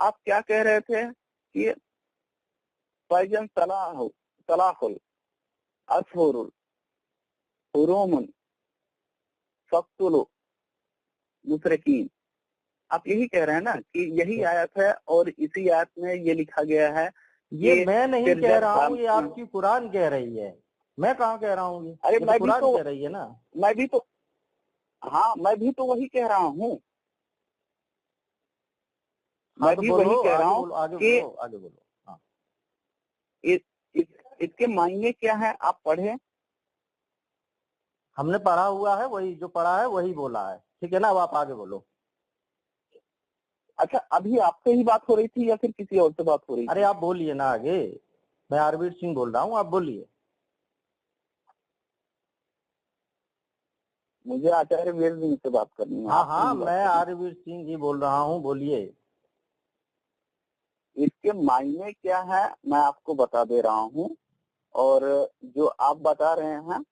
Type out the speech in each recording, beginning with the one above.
आप क्या कह रहे थे कि फैजन तलाकुल असहुरुल हुरूमुन फक्तुलु मुशरिकीन। आप यही कह रहे हैं ना कि यही आयत है और इसी आयत में ये लिखा गया है। ये मैं नहीं कह रहा हूँ, ये आपकी कुरान कह रही है, मैं कहाँ कह रहा हूँ। ये अरे मैं भी कुरान तो कह रही है ना। मैं भी तो वही कह रहा हूँ। मैं भी वही कह रहा हूँ कि आगे बोलो। हाँ, इसके मायने क्या है, आप पढ़े। हमने पढ़ा हुआ है, वही जो पढ़ा है वही बोला है, ठीक है ना। अब आप आगे बोलो। अच्छा, अभी आपसे ही बात हो रही थी या फिर किसी और से बात हो रही थी? अरे आप बोलिए ना आगे, मैं आरवीर सिंह बोल रहा हूँ, आप बोलिए। मुझे आचार्य वीर सिंह से बात करनी है। हाँ, मैं आरवीर सिंह जी बोल रहा हूँ, बोलिए। इसके मायने क्या है मैं आपको बता दे रहा हूँ, और जो आप बता रहे हैं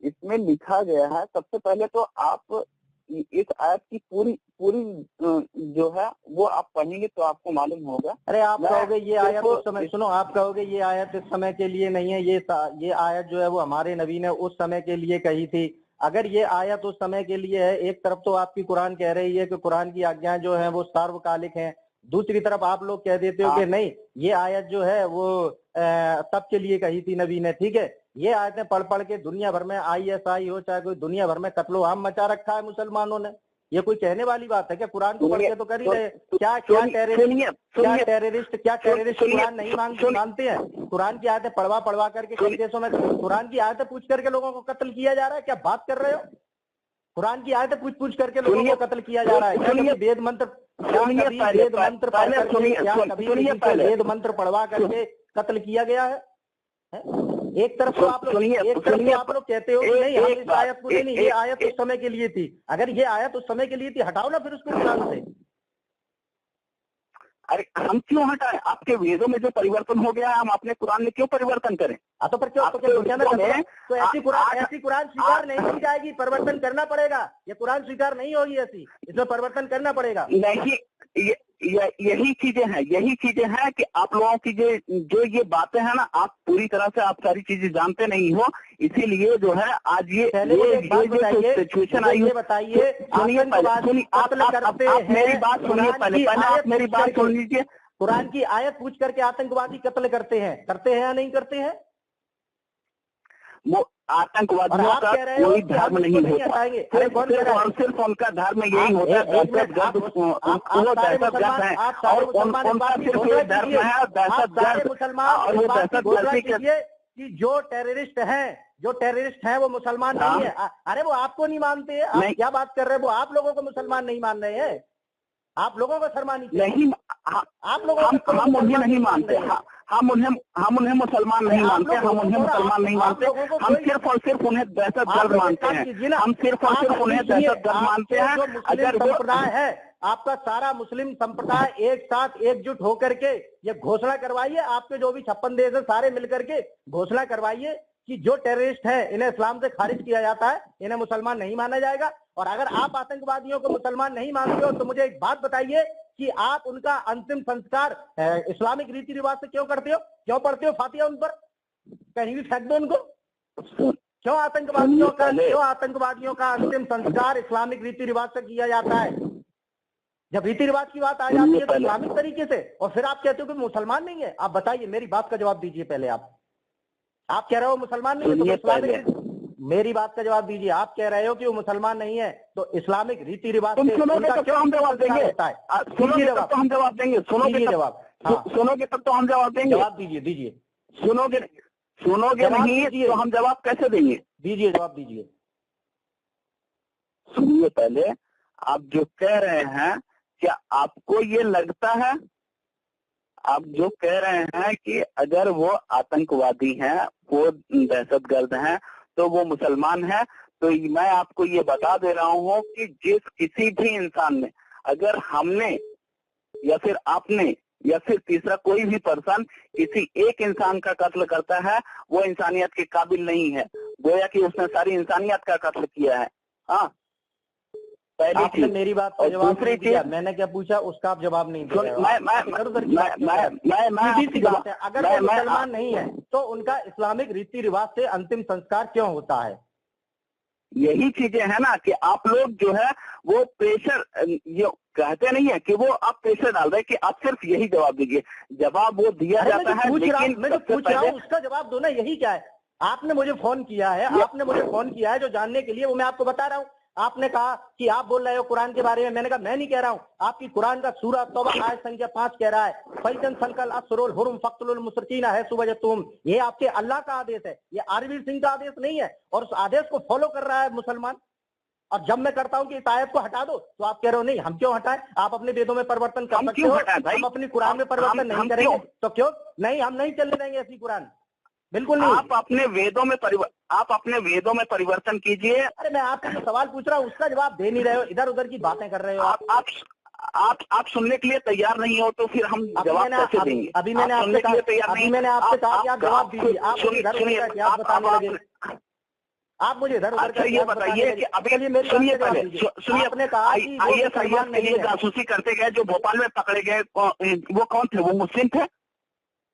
इसमें लिखा गया है। सबसे पहले तो आप इस आयत की पूरी जो है वो आप पढ़ेंगे तो आपको मालूम होगा। अरे आप कहोगे ये आयत उस समय, सुनो, आप कहोगे ये आयत इस समय के लिए नहीं है, ये आयत जो है वो हमारे नबी ने उस समय के लिए कही थी। अगर ये आयत उस समय के लिए है, एक तरफ तो आपकी कुरान कह रही है कि कुरान की आज्ञाएं जो है वो सार्वकालिक हैं, दूसरी तरफ आप लोग कह देते हो कि नहीं ये आयत जो है वो तब के लिए कही थी नबी ने। ठीक है, ये आयतें पढ़ पढ़ के दुनिया भर में ISI हो चाहे कोई दुनिया भर में कत्लो आम मचा रखा है मुसलमानों ने। ये कोई कहने वाली बात है क्या? कुरान को पढ़ के तो कर ही रहे। क्या टेररिस्ट कुरान नहीं मानते हैं? कुरान की आयतें पढ़वा करके कई देशों में कुरान की आयतें पूछ करके लोगों को कत्ल किया जा रहा है। क्या बात कर रहे हो? कुरान की आयतें पूछ करके लोगों को कत्ल किया जा रहा है। क्या कभी वेद मंत्र पढ़वा करके कत्ल किया गया है? एक तरफ तो आप लोग कहते हो कि नहीं हम इस आयत को नहीं, ये आयत उस समय के लिए थी। अगर ये आयत उस समय के लिए थी, हटाओ ना फिर उसको कुरान से। अरे हम क्यों हटाएं? आपके वेदों में जो परिवर्तन हो गया है, हम अपने कुरान में क्यों परिवर्तन करें? तो पर क्यों दुनिया में तो ऐसी कुरान स्वीकार नहीं की जाएगी, परिवर्तन करना पड़ेगा। ये कुरान स्वीकार नहीं होगी ऐसी, इसमें परिवर्तन करना पड़ेगा। नहीं, यही चीजें हैं कि आप लोगों की जो ये बातें हैं ना, आप पूरी तरह से आप सारी चीजें जानते नहीं हो, इसीलिए जो है आज ये सिचुएशन आई है। बताइए, सुनिए आप मेरी बात सुनिए, पहले आप मेरी बात सुन लीजिए। कुरान की आयत पूछ करके आतंकवादी कत्ल करते हैं या नहीं करते हैं? वो आतंकवादियों का कोई धर्म नहीं होता, सिर्फ उनका धर्म यही होता है दहशतगर्द, वो दहशतगर्द है और उनका सिर्फ ये धर्म है दहशतगर्द। और वो दहशतगर्दी कि जो टेररिस्ट हैं वो मुसलमान नहीं है। अरे वो आपको नहीं मानते हैं, आप क्या बात कर रहे हैं? वो आप लोगों को मुसलमान नहीं मान रहे हैं, आप लोगों को शर्मानी नहीं। आप लोगों हम उन्हें नहीं मानते, हम उन्हें मुसलमान नहीं मानते, हम उन्हें मुसलमान नहीं मानते, हम सिर्फ और सिर्फ उन्हें दहशतगर्द मानते हैं, हम सिर्फ और सिर्फ उन्हें दहशतगर्द मानते हैं। अगर संप्रदाय है आपका, सारा मुस्लिम संप्रदाय एक साथ एकजुट होकर के ये घोषणा करवाइए, आपके जो भी 56 देश है सारे मिलकर के घोषणा करवाइए कि जो टेररिस्ट है इन्हें इस्लाम से खारिज किया जाता है, इन्हें मुसलमान नहीं माना जाएगा। और अगर आप आतंकवादियों को मुसलमान नहीं मानते हो तो मुझे एक बात बताइए कि आप उनका अंतिम संस्कार इस्लामिक रीति रिवाज से क्यों करते हो? क्यों पढ़ते हो फातिहा उन पर? कहीं भी फेंक दो उनको। क्यों आतंकवादियों का अंतिम संस्कार इस्लामिक रीति रिवाज से किया जाता है? जब रीति रिवाज की बात आ जाती है तो इस्लामिक तरीके से, और फिर आप कहते हो कि मुसलमान नहीं है। आप बताइए, मेरी बात का जवाब दीजिए पहले। आप कह रहे हो मुसलमान नहीं है तो इस्लामिक, मेरी बात का जवाब दीजिए। आप कह रहे हो कि वो मुसलमान नहीं है तो इस्लामिक रीति रिवाज से उनका क्यों हम जवाब देंगे? सुनोगे तब तो हम जवाब देंगे, सुनोगे तब तो हम जवाब देंगे। जवाब दीजिए। सुनोगे नहीं तो हम जवाब कैसे देंगे? दीजिए, जवाब दीजिए। सुनिए, पहले आप जो कह रहे हैं, क्या आपको ये लगता है, आप जो कह रहे हैं कि अगर वो आतंकवादी हैं, वो दहशतगर्द हैं, तो वो मुसलमान है, तो मैं आपको ये बता दे रहा हूँ कि किसी भी इंसान ने, अगर हमने या फिर आपने या फिर तीसरा कोई भी पर्सन किसी एक इंसान का कत्ल करता है, वो इंसानियत के काबिल नहीं है, गोया कि उसने सारी इंसानियत का कत्ल किया है। हाँ, पहली आपने चीज। मेरी बात का और जवाब दूसरी नहीं दिया, चीज, मैंने क्या पूछा उसका आप जवाब नहीं दे रहे हो। मैं इधर उधर की बात कर रहे हो। सीधी सी बात है, अगर वो मुसलमान नहीं है तो उनका इस्लामिक रीति रिवाज से अंतिम संस्कार क्यों होता है? यही चीजें है ना कि आप लोग जो है वो प्रेशर, ये कहते नहीं है कि वो आप प्रेशर डाल रहे हैं कि आप सिर्फ यही जवाब दीजिए। जवाब वो दिया जाता है, लेकिन मैं जो पूछ रहा हूँ उसका जवाब दो ना, यही क्या है? आपने मुझे फोन किया है, जो जानने के लिए, वो मैं आपको बता रहा हूँ। आपने कहा कि आप बोल रहे हो कुरान के बारे में, मैंने कहा मैं नहीं कह रहा हूँ, आपकी कुरान का सूरह तौबा आयत संख्या 5 कह रहा है, फैजन संकल असरुल हुरुम फक्तुल मुशरिकीन है सुबह तुम। ये आपके अल्लाह का आदेश है, ये आरवीर सिंह का आदेश नहीं है, और उस आदेश को फॉलो कर रहा है मुसलमान। और जब मैं करता हूं कि इस आयत को हटा दो तो आप कह रहे हो नहीं हम क्यों हटाएं, आप अपने वेदों में परिवर्तन कर सकते हो, हम अपनी कुरान में परिवर्तन नहीं करेंगे तो क्यों नहीं, हम नहीं चलने देंगे ऐसी कुरान, बिल्कुल नहीं। आप अपने वेदों में परिवर्तन कीजिए। अरे मैं आपसे जो सवाल पूछ रहा हूँ उसका जवाब दे नहीं रहे हो, इधर उधर की बातें कर रहे हो आप सुनने के लिए तैयार नहीं हो तो फिर हम जवाब कैसे देंगे? अभी मैंने आपसे कहा कि आप जवाब दीजिए, आप बताने लगे, आप मुझे इधर उधर का ये बताइए कि अभी सुनिए, आपने कहा IAS के लिए जासूसी करते गए जो भोपाल में पकड़े गए, वो कौन थे? वो मुस्लिम थे?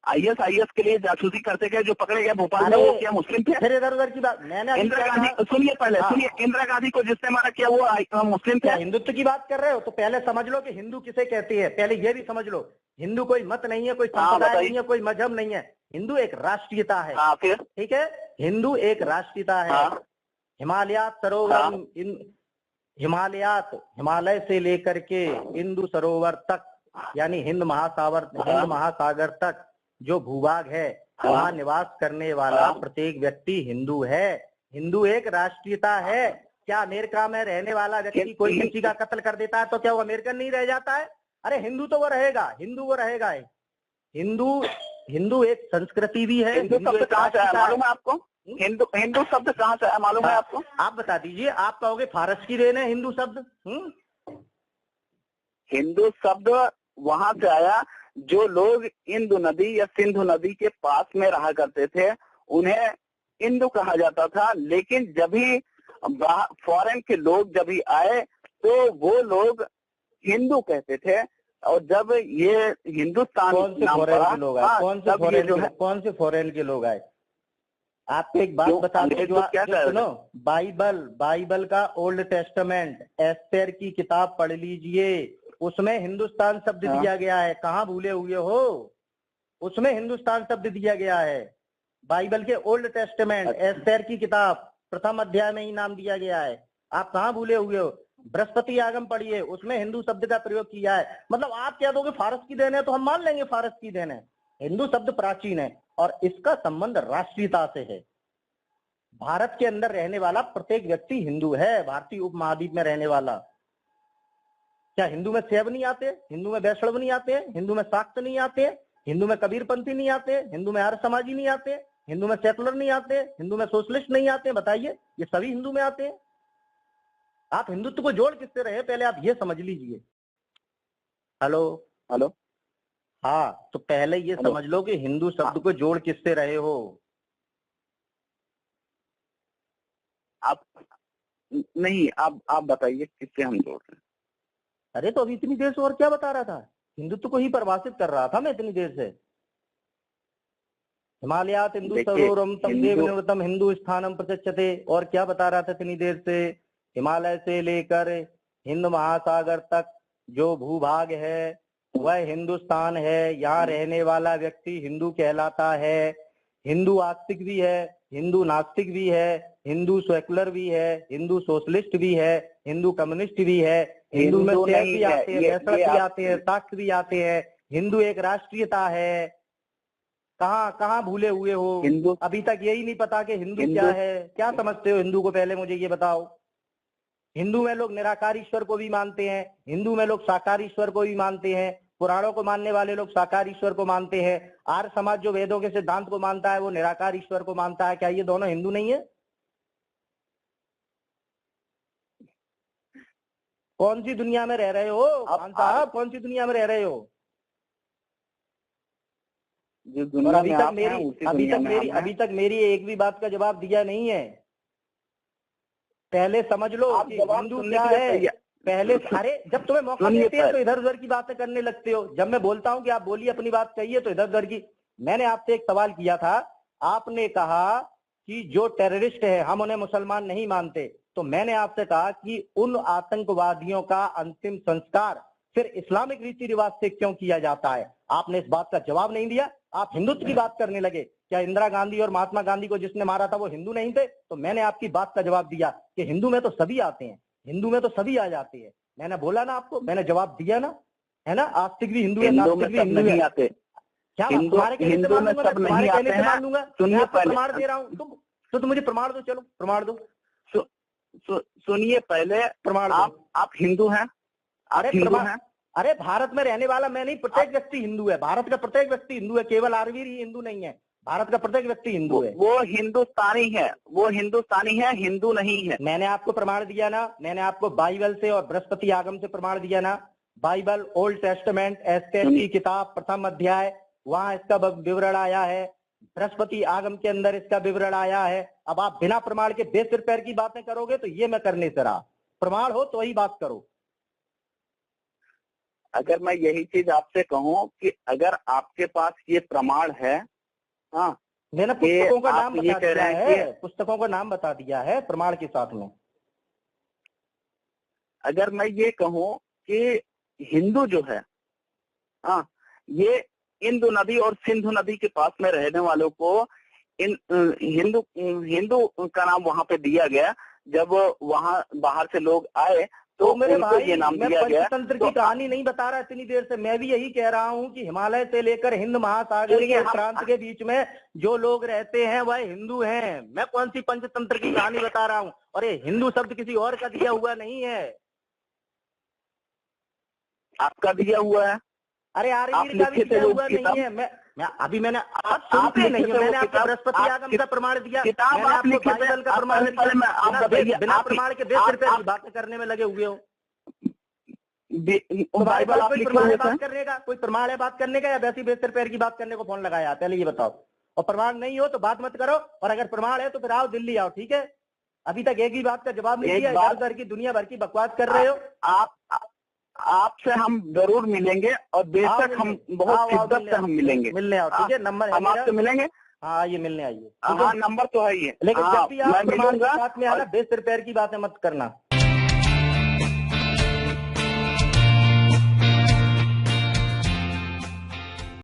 IAS के लिए जासूसी करते गए जो पकड़े गए भोपाल में, वो क्या मुस्लिम थे? फिर इधर उधर की बात मैंने इंदिरा गांधी, सुनिए, इंदिरा गांधी को जिसने मारा किया वो मुस्लिम थे? हिंदुत्व की बात कर रहे हो तो पहले समझ लो कि हिंदू किसे कहती है, पहले ये भी समझ लो। हिंदू कोई मत नहीं है, कोई संप्रदाय नहीं है, कोई मजहब नहीं है, हिंदू एक राष्ट्रीयता है। फिर ठीक है, हिंदू एक राष्ट्रीयता है। हिमालयात सरोवर, हिमालय से लेकर के हिंदू सरोवर तक, यानी हिंद महासागर तक जो भूभाग है वहाँ निवास करने वाला प्रत्येक व्यक्ति हिंदू है। हिंदू एक राष्ट्रीयता है। क्या अमेरिका में रहने वाला व्यक्ति कोई किसी का कत्ल कर देता है तो क्या वो अमेरिकन नहीं रह जाता है? अरे हिंदू तो वो रहेगा, हिंदू एक संस्कृति भी है। हिंदू शब्द कहाँ से आया मालूम है आपको? हिंदू शब्द कहाँ से आया मालूम है आपको? आप बता दीजिए। आप कहोगे फारस की देन है हिंदू शब्द। हिंदू शब्द वहां से आया, जो लोग इंदु नदी या सिंधु नदी के पास में रहा करते थे उन्हें हिंदू कहा जाता था। लेकिन जब भी फॉरेन के लोग जब भी आए तो वो लोग हिंदू कहते थे, और जब ये हिंदुस्तान कौन से फॉरेन के लोग आए? आपको एक बात बता दूं, सुनो, बाइबल का ओल्ड टेस्टामेंट एस्तेर की किताब पढ़ लीजिए, उसमें हिंदुस्तान शब्द दिया गया है। कहाँ भूले हुए हो? उसमें हिंदुस्तान शब्द दिया गया है। बाइबल के ओल्ड टेस्टामेंट एस्तेर की किताब प्रथम अध्याय में ही नाम दिया गया है। आप कहाँ भूले हुए हो? बृहस्पति आगम पढ़िए, उसमें हिंदू शब्द का प्रयोग किया है। मतलब आप क्या दोगे फारस की देन है तो हम मान लेंगे फारस की देन है। हिंदू शब्द प्राचीन है और इसका संबंध राष्ट्रीयता से है। भारत के अंदर रहने वाला प्रत्येक व्यक्ति हिंदू है, भारतीय उपमहाद्वीप में रहने वाला। क्या हिंदू में शैव नहीं आते? हिंदू में वैष्णव नहीं आते? हिंदू में शाक्त नहीं आते? हिंदू में कबीरपंथी नहीं आते? हिंदू में आर्य समाजी नहीं आते? हिंदू में सेकुलर नहीं आते? हिंदू में सोशलिस्ट नहीं आते? बताइए, ये सभी हिंदू में आते हैं। आप हिंदुत्व को जोड़ किससे रहे, पहले आप ये समझ लीजिए। हेलो, हाँ, तो पहले ये समझ लो कि हिंदू शब्द को जोड़ किससे रहे हो। आप नहीं, आप बताइए किससे हम जोड़ रहे हैं? अरे तो अभी इतनी देर से और क्या बता रहा था? हिंदुत्व को ही परिभाषित कर रहा था मैं इतनी देर से। हिमालयात हिंदू सरोवरम तम देव निवृत्तम हिंदू स्थानम प्रचक्षते, और क्या बता रहा था इतनी देर से? हिमालय से लेकर हिंद महासागर तक जो भूभाग है वह हिंदुस्तान है। यहाँ रहने वाला व्यक्ति हिंदू कहलाता है। हिंदू आस्तिक भी है, हिंदू नास्तिक भी है, हिंदू सेकुलर भी है, हिंदू सोशलिस्ट भी है, हिंदू कम्युनिस्ट भी है, हिंदू में शैव भी आते हैं, वैष्णव भी आते हैं, शाक्त भी आते हैं। हिंदू एक राष्ट्रीयता है। कहाँ भूले हुए हो? अभी तक यही नहीं पता कि हिंदू क्या है? क्या समझते हो हिंदू को, पहले मुझे ये बताओ। हिंदू में लोग निराकार ईश्वर को भी मानते हैं, हिंदू में लोग साकार ईश्वर को भी मानते हैं, पुराणों को मानने वाले लोग साकार ईश्वर को मानते हैं। आर्य समाज जो वेदों के सिद्धांत को मानता है वो निराकार ईश्वर को मानता है। क्या ये दोनों हिंदू नहीं है? कौन सी दुनिया में रह रहे हो खान साहब, कौन सी दुनिया में रह रहे हो? और अभी तक मेरी एक भी बात का जवाब दिया नहीं है। पहले समझ लो कि हिंदू क्या है। पहले अरे जब तुम्हें मौका देते हैं तो इधर उधर की बातें करने लगते हो। जब मैं बोलता हूं कि आप बोलिए अपनी बात कहिए तो इधर उधर की। मैंने आपसे एक सवाल किया था, आपने कहा कि जो टेररिस्ट है हम उन्हें मुसलमान नहीं मानते, तो मैंने आपसे कहा कि उन आतंकवादियों का अंतिम संस्कार फिर इस्लामिक रीति रिवाज से क्यों किया जाता है? आपने इस बात का जवाब नहीं दिया, आप हिंदुत्व की बात करने लगे। क्या इंदिरा गांधी और महात्मा गांधी को जिसने मारा था वो हिंदू नहीं थे? तो मैंने आपकी बात का जवाब दिया कि हिंदू में तो सभी आते हैं, हिंदू में तो सभी आ जाते हैं। मैंने बोला ना आपको, मैंने जवाब दिया ना, है ना? आस्तिक भी हिंदू है, नास्तिक भी हिंदू है। आते क्या हिंदू तुम्हारे कहने से मान लूंगा? तुम्हारे कहने से मान लूंगा? मैं आपको प्रमाण दे रहा हूँ, तो मुझे प्रमाण दो, चलो प्रमाण दो। सुनिए पहले प्रमाण। आप हिंदू हैं? आप हिंदू हैं? अरे भारत में रहने वाला मैं नहीं, प्रत्येक व्यक्ति हिंदू है। भारत का प्रत्येक व्यक्ति हिंदू है, केवल आरवीर ही हिंदू नहीं है। भारत का प्रत्येक व्यक्ति हिंदू है। वो हिंदुस्तानी है, वो हिंदुस्तानी है, हिंदू नहीं है। मैंने आपको प्रमाण दिया ना, मैंने आपको बाइबल से और बृहस्पति आगम से प्रमाण दिया ना। बाइबल ओल्ड टेस्टमेंट एस्तेर की किताब प्रथम अध्याय, वहां इसका विवरण आया है। बृहस्पति आगम के अंदर इसका विवरण आया है। अब आप बिना प्रमाण के बेसिर पैर की बातें करोगे तो ये मैं करने से रहा। प्रमाण हो तो वही बात करो। अगर मैं यही चीज आपसे कहूं कि अगर आपके पास ये प्रमाण है, हाँ, मैंने पुस्तकों का नाम बता दिया है, पुस्तकों का नाम बता दिया है प्रमाण के साथ में। अगर मैं ये कहूं कि हिंदू जो है, हाँ, ये इंदु नदी और सिंधु नदी के पास में रहने वालों को हिंदू का नाम वहां पे दिया गया। जब वहां बाहर से लोग आए तो मेरे भाई, ये नाम दिया गया। पंचतंत्र की कहानी नहीं बता रहा इतनी देर से। मैं भी यही कह रहा हूँ कि हिमालय से लेकर हिंद महासागर के प्रांत के बीच में जो लोग रहते हैं वह हिंदू हैं। मैं कौन सी पंचतंत्र की कहानी बता रहा हूँ? और ये हिंदू शब्द किसी और का दिया हुआ नहीं है, आपका दिया हुआ है। अरे आरवीर का भी दिया हुआ नहीं है। मैंने आप सुनते नहीं है। मैंने आपको बृहस्पति आगम का प्रमाण दिया, मैंने आपको बाइबल का प्रमाण दिया। बिना प्रमाण के बेसिर पे बातें करने में लगे हुए हो। बाइबल कोई प्रमाण है बात करने का? कोई प्रमाण है बात करने का, या वैसी बेसिर पैर की बात करने को फोन लगाया? पहले ये बताओ। और प्रमाण नहीं हो तो बात मत करो, और अगर प्रमाण है तो फिर आओ दिल्ली आओ, ठीक है? अभी तक एक ही बात का जवाब नहीं दिया, इधर उधर की दुनिया भर की बकवास कर रहे हो। आपसे हम जरूर मिलेंगे, और बेशक हम बहुत शिद्दत से हम मिलेंगे। मिलने आओ, ठीक है? नंबर हम आपसे मिलेंगे। हाँ आइए, मिलने आइए। हाँ, नंबर तो है ही है। लेकिन जब भी आप प्रमाण के साथ में आना, बेसिर पैर की बातें मत करना।